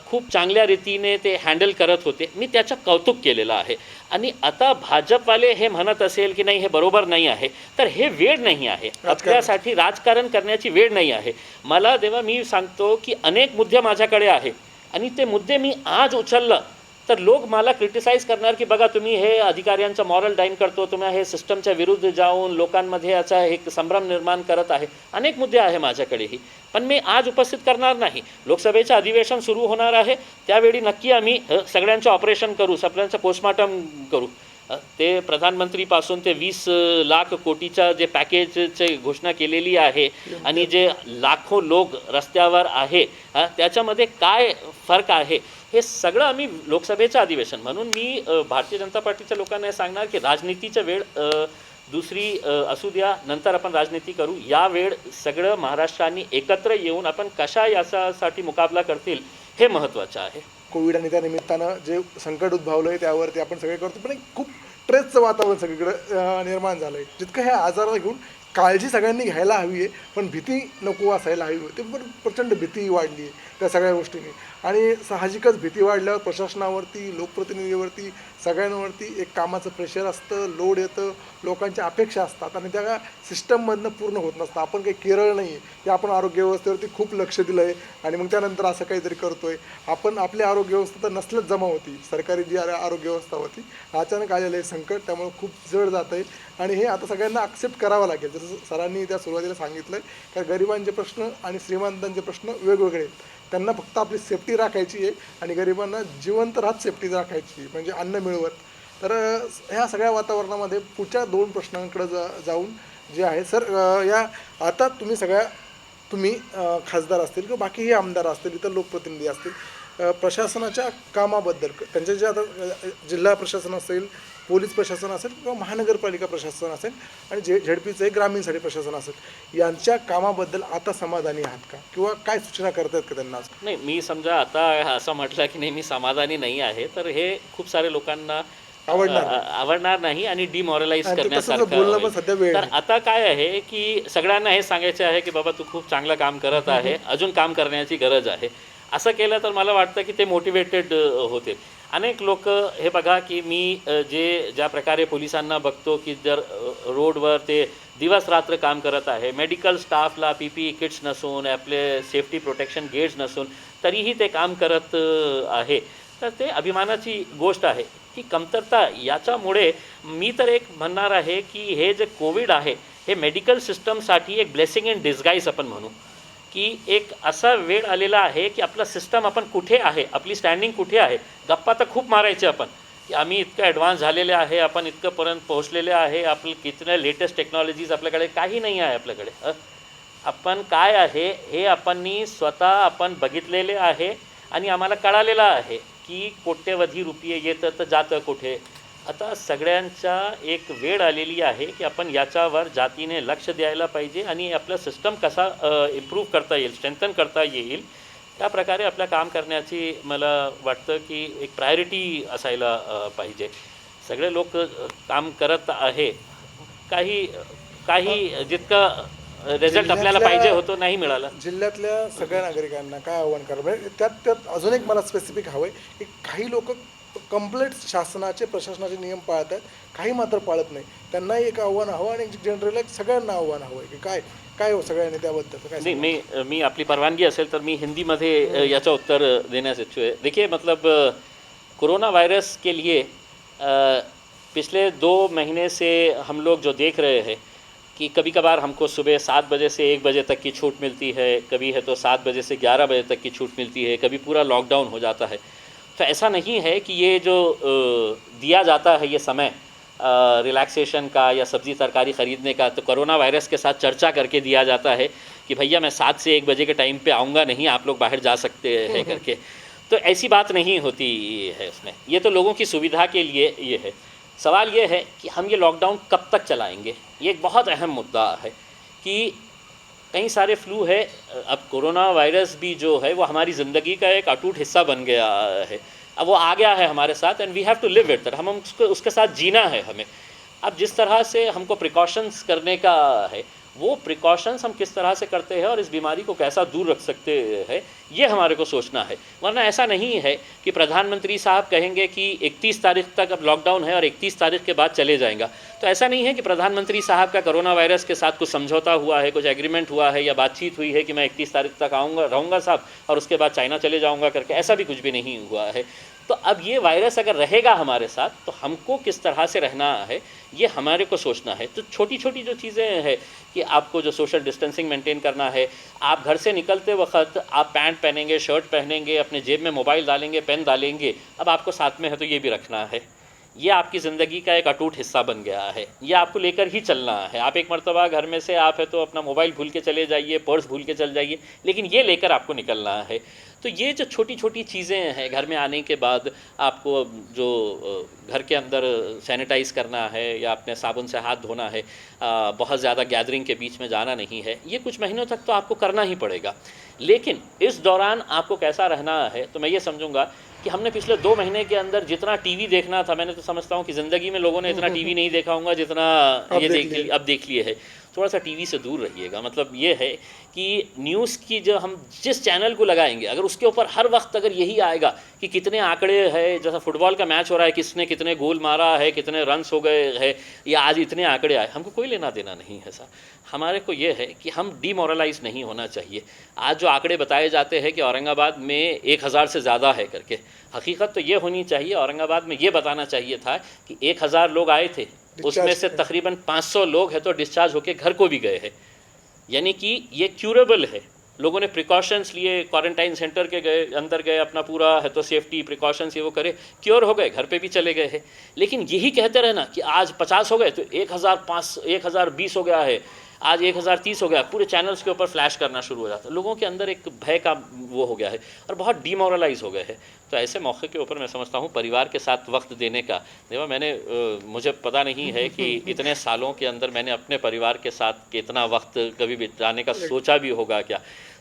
खूप चांगल्या रीतीने ते हँडल करत होते. मी त्याचं कौतुक केलेलं आहे. आणि आता भाजपवाले हे म्हणत असेल की नाही हे बरोबर नाही आहे, तर हे वेळ नाही आहे आपल्यासाठी, राजकारण करण्याची वेळ नाही आहे. मला तेव्हा मी सांगतो की अनेक मुद्दे माझ्याकडे आहे आणि ते मुद्दे मी आज उचललं तर लोक मला क्रिटिसाइज करणार की बघा तुम्ही हे अधिकाऱ्यांचं मॉरल डाऊन करतो, तुम्ही हे सिस्टमच्या विरुद्ध जाऊन लोकांमध्ये याचा एक संभ्रम निर्माण करत आहे. अनेक मुद्दे आहे माझ्याकडेही, पण मी आज उपस्थित करणार नाही. लोकसभेचं अधिवेशन सुरू होणार आहे, त्यावेळी नक्की आम्ही सगळ्यांचं ऑपरेशन करू, सगळ्यांचं पोस्टमॉर्टम करू. ते प्रधानमंत्रीपासून ते 20 लाख कोटीचा जे पॅकेजची घोषणा केलेली आहे आणि जे लाखो लोक रस्त्यावर आहे, त्याच्यामध्ये काय फरक आहे हे सगळं आम्ही लोकसभेचं अधिवेशन म्हणून मी भारतीय जनता पार्टीच्या लोकांना हे सांगणार की राजनीतीचा वेळ दुसरी असू द्या, नंतर आपण राजनीती करू. या वेळ सगळं महाराष्ट्राने एकत्र येऊन आपण कशा यासाठी मुकाबला करतील हे महत्त्वाचं आहे. कोविड आणि त्या निमित्तानं जे संकट उद्भवलं आहे त्यावरती आपण सगळे करतो, पण एक खूप स्ट्रेसचं वातावरण सगळीकडे निर्माण झालं आहे. जितकं ह्या आजाराला घेऊन काळजी सगळ्यांनी घ्यायला हवी आहे, पण भीती नको असायला हवी होती. पण प्रचंड भीती वाढली आहे त्या सगळ्या गोष्टींनी, आणि साहजिकच भीती वाढल्यावर प्रशासनावरती, लोकप्रतिनिधीवरती, सगळ्यांवरती एक कामाचं प्रेशर असतं, लोड येतं, लोकांच्या अपेक्षा असतात आणि त्या सिस्टममधनं पूर्ण होत नसतं. आपण काही केरळ नाही आहे की आपण आरोग्य व्यवस्थेवरती खूप लक्ष दिलं आहे आणि मग त्यानंतर असं काहीतरी करतो आहे. आपण आपली आरोग्य व्यवस्था तर नसलंच जमा होती, सरकारी जी आरोग्य व्यवस्था होती. अचानक आलेलं आहे संकट, त्यामुळे खूप जड जात आहे आणि हे आता सगळ्यांना ॲक्सेप्ट करावं लागेल. जसं सरांनी त्या सुरुवातीला सांगितलं आहे का गरिबांचे प्रश्न आणि श्रीमंतांचे प्रश्न वेगवेगळे आहेत. त्यांना फक्त आपली सेफ्टी राखायची आहे आणि गरिबांना जिवंत राहत सेफ्टी राखायची, म्हणजे अन्न मिळवत. तर ह्या सगळ्या वातावरणामध्ये पुढच्या 2 प्रश्नांकडे जाऊन जे आहे सर, या आता तुम्ही खासदार असतील किंवा बाकीही आमदार असतील, इतर लोकप्रतिनिधी असतील, प्रशासनाच्या कामाबद्दल त्यांचे जे आता जिल्हा प्रशासन असेल, पोलीस प्रशासन असेल किंवा महानगरपालिका प्रशासन असेल आणि झेडपीचं ग्रामीणसाठी प्रशासन असेल, यांच्या कामाबद्दल आता समाधानी आहात का, किंवा काय सूचना करतायत का त्यांना? नाही, मी समजा आता असं म्हटलं की नाही मी समाधानी नाही आहे, तर हे खूप सारे लोकांना आवडणार नाही आणि डिमॉरलाइज करण्यासारखं होईल. तर आता काय आहे की सगळ्यांना हे सांगायचं आहे की बाबा तू खूप चांगलं काम करत आहे, अजून काम करण्याची गरज आहे. असं केलं तर मला वाटतं की ते मोटिवेटेड होतील. अनेक लोक हे बघा की मी ज्या प्रकारे पोलिसांना बघतो की जर रोडवर ते दिवस रात्र काम करत आहे, मेडिकल स्टाफला PPE किट्स नसून, आपले सेफ्टी प्रोटेक्शन गेट्स नसून तरीही ते काम करत आहे, तर ते अभिमानाची गोष्ट आहे. ही कमतरता याच्यामुळे मी तर एक म्हणणार आहे की हे जे कोविड आहे हे मेडिकल सिस्टमसाठी एक ब्लेसिंग इन डिस्गाईज आपण म्हणू, की एक असा वेळ आलेला आहे की आपला सिस्टम आपण कुठे आहे, आपली स्टँडिंग कुठे आहे. गप्पा तर खूप मारायचे आपण की आम्ही इतकं ॲडव्हान्स झालेले आहे, आपण इतकंपर्यंत पोहोचलेले आहे, आपलं किती लेटेस्ट टेक्नॉलॉजीज आपल्याकडे काही नाही आहे आपल्याकडे. आपण काय आहे हे आपण बघितलेले आहे आणि आम्हाला कळालेलं आहे की कोट्यवधी रुपये येतं तर जातं कुठे. आता सगळ्यांच्या एक वेळ आलेली आहे की आपण याच्यावर जातीने लक्ष द्यायला पाहिजे आणि आपलं सिस्टम कसा इम्प्रूव्ह करता येईल, स्ट्रेंथन करता येईल, त्या प्रकारे आपलं काम करण्याची मला वाटतं की एक प्रायोरिटी असायला पाहिजे. सगळे लोक काम करत आहे, काही जितकं रिझल्ट आपल्याला पाहिजे होतो नाही मिळाला. जिल्ह्यातल्या सगळ्या नागरिकांना काय आव्हान करा, म्हणजे त्यात अजून एक मला स्पेसिफिक हवं आहे की काही लोक कंप्लीट शासनाचे प्रशासनाचे नियम पाळत आहेत, काही मात्र पाळत नाही. त्यांनाही एक आव्हान हवं आणि जनरल एक सगळ्यांना आव्हान हवं आहे की काय हो सगळ्यांनी त्याबद्दल काय? नहीं, मैं आपली परवानगी असेल तर मी हिंदी में याचा उत्तर देना इच्छुक है. देखिए, मतलब कोरोना वायरस के लिए पिछले 2 महीने से हम लोग जो देख रहे हैं कि कभी कभार हमको सुबह 7 बजे से 1 बजे तक की छूट मिलती है, कभी है तो 7 बजे से 11 बजे तक की छूट मिलती है, कभी पूरा लॉकडाउन हो जाता है. तो ऐसा नहीं है कि ये जो दिया जाता है ये समय रिलैक्सेशन का या सब्ज़ी तरकारी ख़रीदने का, तो कोरोना वायरस के साथ चर्चा करके दिया जाता है कि भैया मैं 7 से 1 बजे के टाइम पे आऊँगा नहीं, आप लोग बाहर जा सकते हैं करके. तो ऐसी बात नहीं होती है उसमें. ये तो लोगों की सुविधा के लिए ये है. सवाल ये है कि हम ये लॉकडाउन कब तक चलाएंगे. ये एक बहुत अहम मुद्दा है कि कई सारे फ्लू है. अब कोरोना वायरस भी जो है वो हमारी ज़िंदगी का एक अटूट हिस्सा बन गया है. अब वो आ गया है हमारे साथ and we have to live with that. हम उसके साथ जीना है हमें. अब जिस तरह से हमको प्रिकॉशंस करने का है, वो प्रिकॉशंस हम किस तरह से करते हैं और इस बीमारी को कैसा दूर रख सकते हैं, ये हमारे को सोचना है. वरना ऐसा नहीं है कि प्रधानमंत्री साहब कहेंगे कि 31 तारीख तक अब लॉकडाउन है और 31 तारीख के बाद चले जाएगा. तो ऐसा नहीं है कि प्रधानमंत्री साहब का कोरोना वायरस के साथ कुछ समझौता हुआ है, कुछ एग्रीमेंट हुआ है या बातचीत हुई है कि मैं 31 तारीख तक रहूँगा साहब और उसके बाद चाइना चले जाऊँगा करके. ऐसा भी कुछ भी नहीं हुआ है. तो अब ये वायरस अगर रहेगा हमारे साथ तो हमको किस तरह से रहना है ये हमारे को सोचना है. तो छोटी छोटी जो चीज़ें हैं कि आपको जो सोशल डिस्टेंसिंग मेंटेन करना है, आप घर से निकलते वक्त आप पैंट पहनेंगे, शर्ट पहनेंगे, अपने जेब में मोबाइल डालेंगे, पेन डालेंगे, अब आपको साथ में है तो ये भी रखना है. ये आपकी ज़िंदगी का एक अटूट हिस्सा बन गया है. ये आपको लेकर ही चलना है. आप एक मरतबा घर में से आप है तो अपना मोबाइल भूल के चले जाइए, पर्स भूल के चल जाइए, लेकिन ये लेकर आपको निकलना है. तो ये जो छोटी छोटी चीज़ें हैं, घर में आने के बाद आपको जो घर के अंदर सैनिटाइज़ करना है या अपने साबुन से हाथ धोना है, बहुत ज़्यादा गैदरिंग के बीच में जाना नहीं है, ये कुछ महीनों तक तो आपको करना ही पड़ेगा. लेकिन इस दौरान आपको कैसा रहना है, तो मैं ये समझूंगा कि हमने पिछले 2 महीने के अंदर जितना टीवी देखना था, मैंने तो समझता हूँ कि ज़िंदगी में लोगों ने इतना टीवी नहीं देखा होगा जितना अब ये देख लिए। अब देख लिए है। थोड़ा सा टीवी से दूर रहिएगा। मतलब ये है कि न्यूज़ की जो हम जिस चैनल को लगाएंगे, अगर उसके ऊपर हर वक्त अगर यही आएगा कि कितने आंकड़े हैं, जैसा फुटबॉल का मैच हो रहा है, किसने कितने गोल मारा है, कितने रन्स हो गए हैं, या आज इतने आंकड़े आए, हमको कोई लेना देना नहीं है सर। हमारे को ये है कि हम डीमोरलाइज नहीं होना चाहिए। आज जो आंकड़े बताए जाते हैं कि औरंगाबाद में 1000 से ज़्यादा है करके, हकीकत तो ये होनी चाहिए, औरंगाबाद में ये बताना चाहिए था कि 1000 लोग आए थे, उसमें से तकरीबन 500 लोग हैं तो डिस्चार्ज होकर घर को भी गए हैं। यानी कि ये क्यूरेबल है। लोगों ने प्रिकॉशंस लिए, क्वारंटाइन सेंटर के गए, अंदर गए, अपना पूरा है तो सेफ्टी प्रिकॉशंस ये वो करे, क्योर हो गए, घर पे भी चले गए हैं। लेकिन यही कहते रहना कि आज 50 हो गए तो 1020 हो गया है, आज 1030 हो गया, पूरे चैनल्स के ऊपर फ्लैश करना शुरू हो जाता है। लोगों के अंदर एक भय का वो हो गया है और बहुत डीमोरलाइज हो गए हैं। तो ऐसे मौके के ऊपर मैं समझता हूँ परिवार के साथ वक्त देने का, देखो मैंने मुझे पता नहीं है कि इतने सालों के अंदर मैंने अपने परिवार के साथ कितना वक्त कभी बिताने का सोचा भी होगा क्या।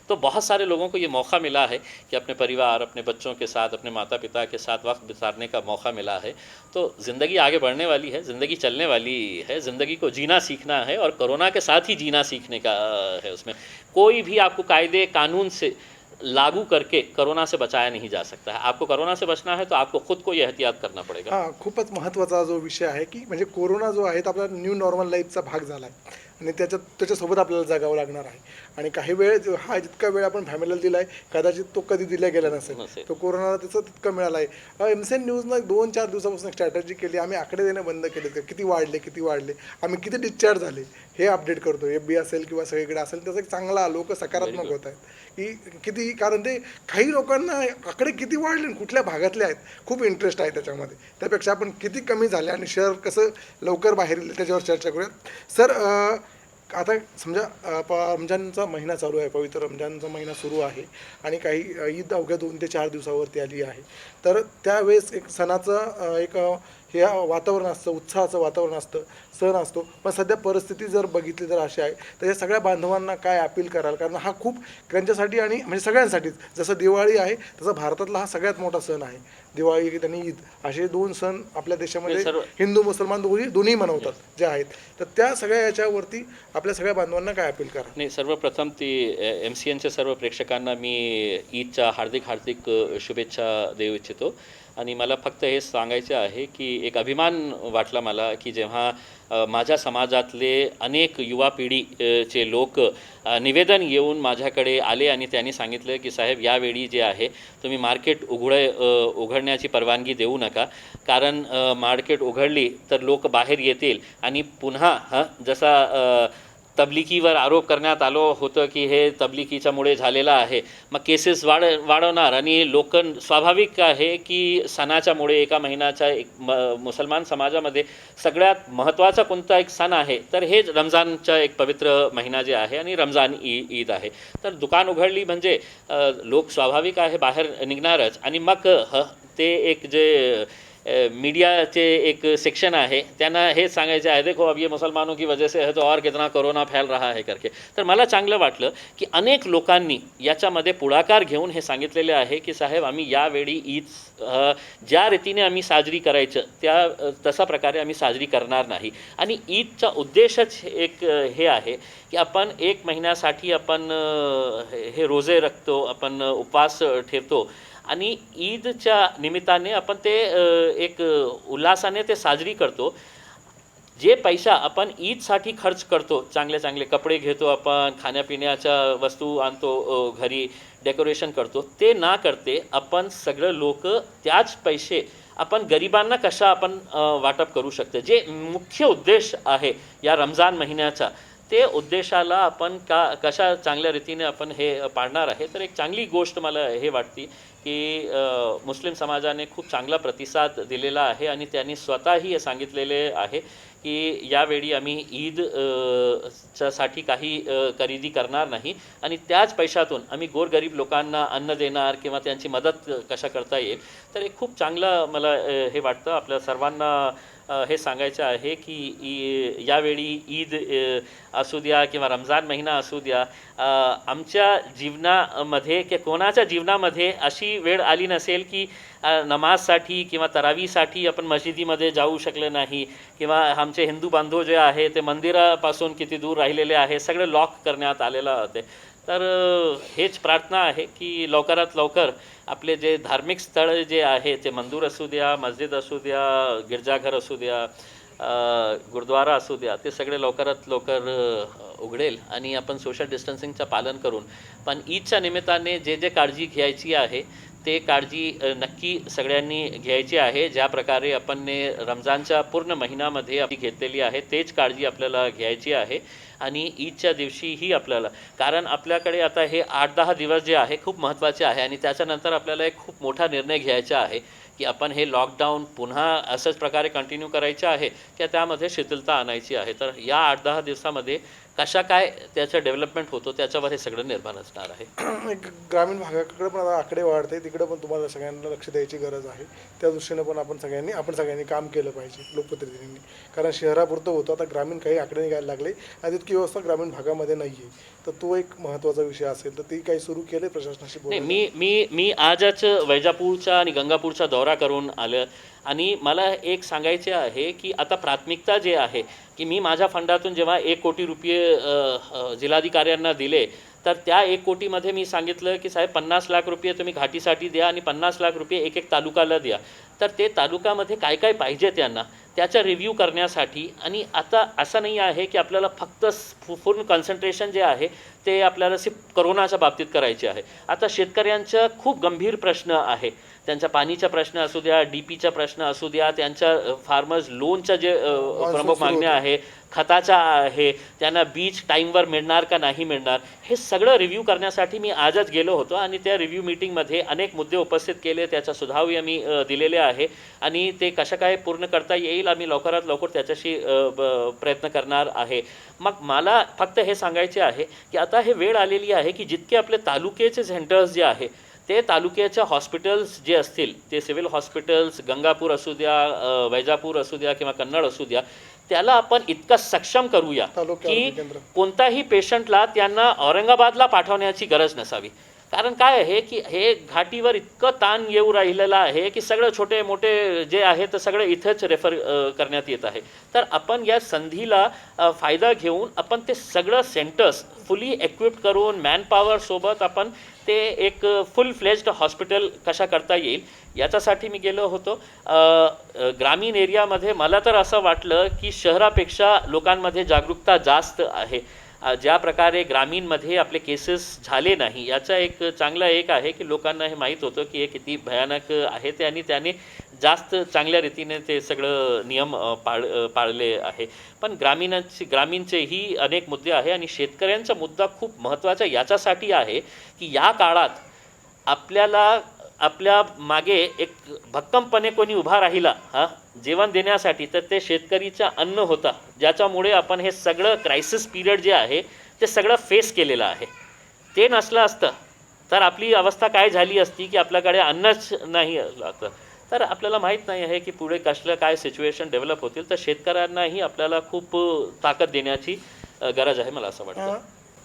तो बहुत सारे लोगों को ये मौका मिला है कि अपने परिवार, अपने बच्चों के साथ, अपने माता पिता के साथ वक्त बिताने का मौका मिला है। तो ज़िंदगी आगे बढ़ने वाली है, ज़िंदगी चलने वाली है, ज़िंदगी को जीना सीखना है और कोरोना के साथ ही जीना सीखने का है। उसमें कोई भी आपको कायदे कानून से लागू करके कोरोना से बचाया नहीं जा सकता है। आपको कोरोना से बचना है तो आपको खुद को ये एहतियात करना पड़ेगा। हां, खूपच महत्त्वाचा जो विषय आहे की म्हणजे कोरोना जो आहे तो आपला न्यू नॉर्मल लाईफचा भाग झाला आहे आणि त्याच्यासोबत आपल्याला जगावं लागणार आहे. आणि काही वेळ हा जितका वेळ आपण फॅमिलीला दिला आहे कदाचित तो कधी दिला गेला नसेल. तो कोरोनाला त्याचा तितका मिळाला आहे. एमसीएन न्यूजनं 2-4 दिवसापासून एक स्ट्रॅटेजी केली. आम्ही आकडे देणं बंद केले, किती वाढले, आम्ही किती डिस्चार्ज झाले हे अपडेट करतो. एफबी असेल किंवा सगळीकडे असेल, त्याचा एक चांगला लोक सकारात्मक होत आहेत की किती, कारण ते काही लोकांना आकडे किती वाढले आणि कुठल्या भागातले आहेत खूप इंटरेस्ट आहे त्याच्यामध्ये. त्यापेक्षा आपण किती कमी झाले आणि शहर कसं लवकर बाहेर येईल त्याच्यावर चर्चा करूयात. सर, आता समजा रमजानचा महिना चालू आहे, पवित्र रमजानचा महिना सुरू आहे आणि काही ईद अवघ्या 2 ते 4 दिवसावरती आली आहे. तर त्यावेळेस एक सणाचं एक हे वातावरण असतं, उत्साहाचं वातावरण असतं, सण असतो. पण सध्या परिस्थिती जर बघितली तर अशी आहे, तर या सगळ्या बांधवांना काय अपील कराल? कारण हा खूप त्यांच्यासाठी आणि म्हणजे सगळ्यांसाठीच, जसं दिवाळी आहे तसं भारतातला हा सगळ्यात मोठा सण आहे. दिवाळी आणि ईद असे 2 सण आपल्या देशामध्ये हिंदू मुसलमान दोन्ही मनवतात जे आहेत. तर त्या सगळ्या याच्यावरती आपल्या सगळ्या बांधवांना काय अपील करा? नाही, सर्वप्रथम ती MCNच्या सर्व प्रेक्षकांना मी ईदच्या हार्दिक शुभेच्छा देऊ इच्छितो. आणि मला फक्त हे सांगायचे आहे की एक अभिमान वाटला मला की जेव्हा माझ्या समाजातले अनेक युवा पिढीचे लोक निवेदन येऊन माझ्याकडे आले आणि त्यांनी सांगितलं की साहेब, यावेळी जे आहे तुम्ही मार्केट उघडण्याची परवानगी देऊ नका, कारण मार्केट उघडली तर लोक बाहेर येतील आणि पुन्हा जसा तबलिकीवर आरोप करण्यात आलो होतं की हे तबलिकीच्यामुळे झालेलं आहे, मग केसेस वाढवणार आणि लोक स्वाभाविक आहे की सणाच्यामुळे एका महिन्याच्या एक मुसलमान समाजामध्ये सगळ्यात महत्त्वाचा कोणता एक सण आहे तर हे रमजानचा एक पवित्र महिना जे आहे आणि रमजान ईद आहे. तर दुकान उघडली म्हणजे लोक स्वाभाविक आहे बाहेर निघणारच. आणि मग ते एक जे मीडियाचे एक सेक्शन आहे त्यांना हेच सांगायचे आहे, देखो अब ये मुसलमानों की वजह से है तो और कितना कोरोना फैल रहा है करके. तर मला चांगलं वाटलं की अनेक लोकांनी याच्यामध्ये पुढाकार घेऊन हे सांगितलेले आहे की साहेब, आम्ही यावेळी ईद ज्या रीतीने आम्ही साजरी करायचं तसा प्रकारे आम्ही साजरी करणार नाही. आणि ईदचा उद्देशच एक हे आहे की आपण 1 महिन्यासाठी आपण हे रोजे रखतो, आपण उपवास ठेवतो आणि ईदच्या निमित्ताने आपण ते एक उल्हासाने ते साजरी करतो. जे पैसा आपण ईदसाठी खर्च करतो, चांगले चांगले कपडे घेतो, आपण खाण्यापिण्याच्या वस्तू आणतो, घरी डेकोरेशन करतो, ते ना करते आपण सगळं लोक त्याच पैसे आपण गरिबांना कशा आपण वाटप करू शकतो. जे मुख्य उद्देश आहे या रमजान महिन्याचा, ते उद्देशाला आपण कशा चांगल्या रीतीने आपण हे पाळणार आहे. तर एक चांगली गोष्ट मला हे वाटते की मुस्लिम समाजाने खूप चांगला प्रतिसाद दिलेला आहे आणि त्यांनी स्वतःही हे सांगितलेले आहे की यावेळी आम्ही ईदसाठी काही खरेदी करणार नाही आणि त्याच पैशातून आम्ही गोरगरीब लोकांना अन्न देणार किंवा त्यांची मदत कशा करता येईल. तर एक खूप चांगलं मला हे वाटतं. आपल्या सर्वांना हे सांगायचं आहे की यावेळी ईद असू द्या किंवा रमजान महिना असू द्या, आमच्या जीवनामध्ये किंवा कोणाच्या जीवनामध्ये अशी वेळ आली नसेल की नमाजसाठी किंवा तरावीसाठी आपण मशिदीमध्ये जाऊ शकले नाही, किंवा आमचे हिंदू बांधव जे आहे ते मंदिरापासून किती दूर राहिलेले आहे, सगळे लॉक करण्यात आलेलं होते. तर हेच प्रार्थना आहे की लवकरात लवकर आपले जे धार्मिक स्थळ जे आहे ते मंदिर असू द्या, मस्जिद असू द्या, गिरजाघर असू द्या, गुरुद्वारा असू द्या, ते सगळे लवकरात लवकर उघडेल आणि आपण सोशल डिस्टन्सिंगचं पालन करून पण ईदच्या निमित्ताने जे जे काळजी घ्यायची आहे ते काळजी नक्की सगळ्यांनी घ्यायची आहे. ज्या प्रकारे आपण रमजानच्या पूर्ण महिन्यामध्ये आपली घेतलेली आहे तेच काळजी आपल्याला घ्यायची आहे. आणि ईदच्या दिवशीही आपल्याला, कारण आपल्याकडे आता हे 8-10 दिवस जे आहे खूप महत्त्वाचे आहे आणि त्याच्यानंतर आपल्याला एक खूप मोठा निर्णय घ्यायचा आहे की आपण हे लॉकडाऊन पुन्हा असंच प्रकारे कंटिन्यू करायचं आहे की त्यामध्ये शिथिलता आणायची आहे. तर या 8-10 दिवसामध्ये कशा काय त्याचं डेव्हलपमेंट होतो त्याच्यावर हे सगळं निर्भर असणार आहे. एक ग्रामीण भागाकडे पण आता आकडे वाढते, तिकडे पण तुम्हाला सगळ्यांना लक्ष द्यायची गरज आहे. त्या दृष्टीनं पण आपण सगळ्यांनी काम केलं पाहिजे लोकप्रतिनिधींनी, कारण शहरापुरतं होतं, आता ग्रामीण काही आकडे निघायला लागले आणि तितकी व्यवस्था ग्रामीण भागामध्ये नाही आहे. तर तो एक महत्त्वाचा विषय असेल तर ती काही सुरू केले प्रशासनाशी नाही, बोलून. मी आजच वैजापूरचा आणि गंगापूरचा दौरा करून आलं आणि मला एक सांगायचे आहे की आता प्राथमिकता जे आहे की मी माझ्या फंडातून जेव्हा 1 कोटी रुपये जिल्हाधिकाऱ्यांना दिले तर त्या 1 कोटीमध्ये मी सांगितलं की साहेब 50 लाख रुपये तुम्ही घाटीसाठी द्या आणि 50 लाख रुपये एक तालुकाला द्या. तर ते तालुक्यामध्ये काय काय पाहिजे त्यांना त्याचा रिव्ह्यू करण्यासाठी. आणि आता असं नाही आहे की आपल्याला फक्त फुल कॉन्सन्ट्रेशन जे आहे ते आपल्याला सिर्फ करोनाच्या बाबतीत करायचे आहे. आता शेतकऱ्यांचा खूप गंभीर प्रश्न आहे, त्यांचा पाणीचा प्रश्न असू द्या, DPचा प्रश्न असू द्या, त्यांच्या फार्मर्स लोनच्या जे प्रमुख मागण्या आहे, खताचा आहे, त्यांना बीज टाईमवर मिळणार का नाही मिळणार, हे सगळं रिव्ह्यू करण्यासाठी मी आजच गेलो होतो आणि त्या रिव्ह्यू मीटिंगमध्ये अनेक मुद्दे उपस्थित केले, त्याचा सुझावही आम्ही दिलेले आहे आणि ते कसं काय पूर्ण करता येईल आम्ही लवकरात लवकर त्याच्याशी प्रयत्न करणार आहे. मग मला फक्त हे सांगायचे आहे की आता हे वेळ आलेली आहे की जितके आपले तालुक्याचे सेंटर्स जे आहे ते तालुक्याच्या हॉस्पिटल्स जे असतील ते सिव्हिल हॉस्पिटल्स गंगापूर असू द्या, वैजापूर असू द्या किंवा कन्नड असू द्या, त्याला आपण इतकं सक्षम करूया की कोणताही पेशंटला त्यांना औरंगाबादला पाठवण्याची गरज नसावी. कारण काय आहे की हे घाटीवर इतकं ताण येऊ राहिलेलं आहे की सगळं छोटे मोठे जे आहे तर सगळं इथंच रेफर करण्यात येत आहे. तर आपण या संधीला फायदा घेऊन आपण ते सगळं सेंटर्स फुली इक्विप्ड करून मॅनपॉवरसोबत आपण ते एक फुल फ्लेज्ड हॉस्पिटल कशा करता येईल याच्यासाठी मी गेलो होतो. ग्रामीण एरियामध्ये मला तर असं वाटलं की शहरापेक्षा लोकांमध्ये जागरूकता जास्त आहे. ज्या प्रकारे ग्रामीणमध्ये आपले केसेस झाले नाही याचा एक चांगला एक आहे की लोकांना हे माहीत होतं की हे किती भयानक आहे ते आणि त्याने जास्त चांगल्या रीतीने ते सगळं नियम पाळले आहे. पण ग्रामीणचेही अनेक मुद्दे आहे आणि शेतकऱ्यांचा मुद्दा खूप महत्त्वाचा याच्यासाठी आहे की या काळात आपल्याला आपल्या मागे एक भक्कमपणे कोणी उभा राहिला जेवण देण्यासाठी तर ते शेतकरीचं अन्न होता, ज्याच्यामुळे आपण हे सगळं क्रायसिस पिरियड जे आहे ते सगळं फेस केलेलं आहे. ते नसलं असतं तर आपली अवस्था काय झाली असती की आपल्याकडे अन्नच नाही असतं. तर आपल्याला माहीत नाही आहे की पुढे कसलं काय सिच्युएशन डेव्हलप होतील. तर शेतकऱ्यांनाही आपल्याला खूप ताकद देण्याची गरज आहे मला असं वाटतं.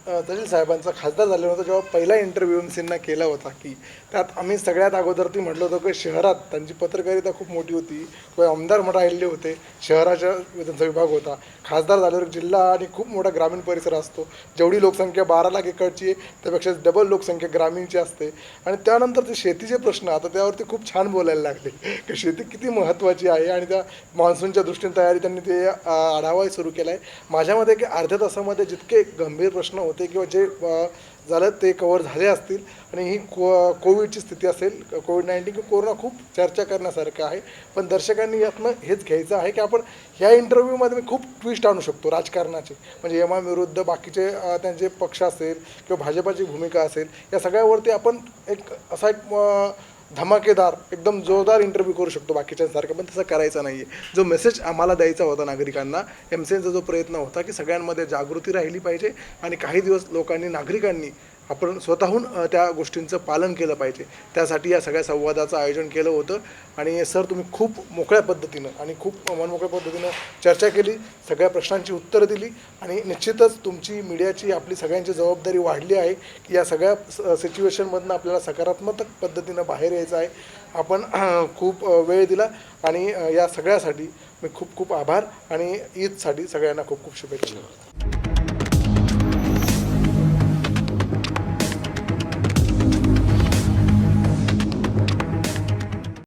तहसील साहेबांचा खासदार झाल्यानंतर जेव्हा पहिला इंटरव्ह्यू एमसींना केला होता की त्यात आम्ही सगळ्यात अगोदर ती म्हटलं होतं की शहरात त्यांची पत्रकारिता खूप मोठी होती, कोणी आमदार राहिले होते, शहराचा त्यांचा विभाग होता. खासदार झाल्यावर जिल्हा आणि खूप मोठा ग्रामीण परिसर असतो, जेवढी लोकसंख्या 12 लाख एकरची आहे त्यापेक्षा डबल लोकसंख्या ग्रामीणची असते. आणि त्यानंतर ते शेतीचे प्रश्न आता त्यावरती खूप छान बोलायला लागले की शेती किती महत्त्वाची आहे आणि त्या मान्सूनच्या दृष्टीने तयारी त्यांनी ते आढावाही सुरू केला आहे. माझ्यामध्ये की अर्ध्या तासामध्ये जितके गंभीर प्रश्न होते किंवा जे झालं ते कव्हर झाले असतील. आणि ही कोविडची स्थिती असेल, कोविड-19 किंवा कोरोना खूप चर्चा करण्यासारखं आहे. पण दर्शकांनी यातनं हेच घ्यायचं आहे की आपण ह्या इंटरव्ह्यूमध्ये खूप ट्विस्ट आणू शकतो राजकारणाचे, म्हणजे एम विरुद्ध बाकीचे त्यांचे पक्ष असेल किंवा भाजपाची भूमिका असेल, या सगळ्यावरती आपण एक असा एक धमाकेदार एकदम जोरदार इंटरव्ह्यू करू शकतो बाकीच्यांसारखं. पण तसं करायचं नाही आहे. जो मेसेज आम्हाला द्यायचा होता नागरिकांना, एमसीएनचा जो प्रयत्न होता की सगळ्यांमध्ये जागृती राहिली पाहिजे आणि काही दिवस नागरिकांनी आपण स्वतःहून त्या गोष्टींचं पालन केलं पाहिजे. त्यासाठी या सगळ्या संवादाचं आयोजन केलं होतं आणि सर तुम्ही खूप मोकळ्या पद्धतीनं आणि खूप मनमोकळ्या पद्धतीनं चर्चा केली, सगळ्या प्रश्नांची उत्तरं दिली आणि निश्चितच तुमची मीडियाची आपली सगळ्यांची जबाबदारी वाढली आहे की या सगळ्या सिच्युएशनमधनं आपल्याला सकारात्मक पद्धतीनं बाहेर यायचं आहे. आपण खूप वेळ दिला आणि या सगळ्यासाठी मी खूप खूप आभार आणि ईदसाठी सगळ्यांना खूप खूप शुभेच्छा.